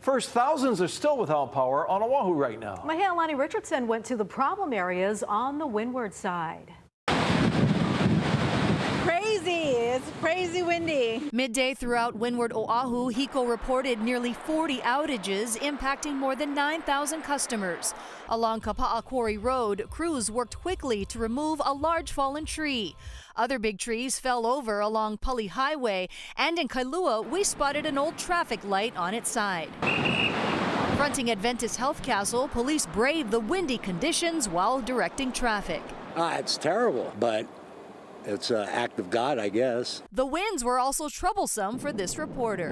First, thousands are still without power on Oahu right now. Hawaiian Richardson went to the problem areas on the windward side. It's crazy windy. Midday throughout Windward Oahu, HECO reported nearly 40 outages impacting more than 9,000 customers. Along Kapa'a Quarry Road, crews worked quickly to remove a large fallen tree. Other big trees fell over along Pali Highway, and in Kailua, we spotted an old traffic light on its side. Fronting Adventist Health Castle, police braved the windy conditions while directing traffic. It's terrible, but it's an act of God, I guess. The winds were also troublesome for this reporter.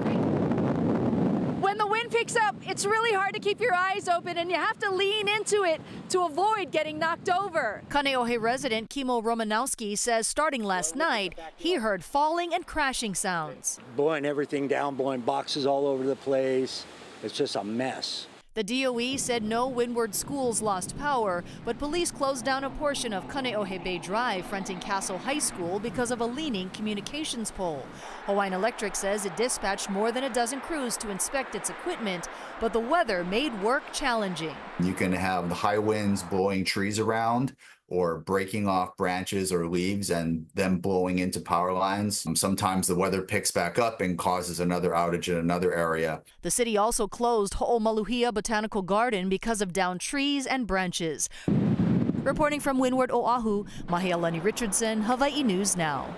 When the wind picks up, it's really hard to keep your eyes open and you have to lean into it to avoid getting knocked over. Kaneohe resident Kimo Romanowski says starting last night, he heard falling and crashing sounds. Blowing everything down, blowing boxes all over the place. It's just a mess. The DOE said no windward schools lost power, but police closed down a portion of Kaneohe Bay Drive fronting Castle High School because of a leaning communications pole. Hawaiian Electric says it dispatched more than a dozen crews to inspect its equipment, but the weather made work challenging. You can have the high winds blowing trees around or breaking off branches or leaves and them blowing into power lines. Sometimes the weather picks back up and causes another outage in another area. The city also closed Ho'omaluhia Botanical Garden because of downed trees and branches. Reporting from Windward Oahu, Hawaiian Richardson, Hawaii News Now.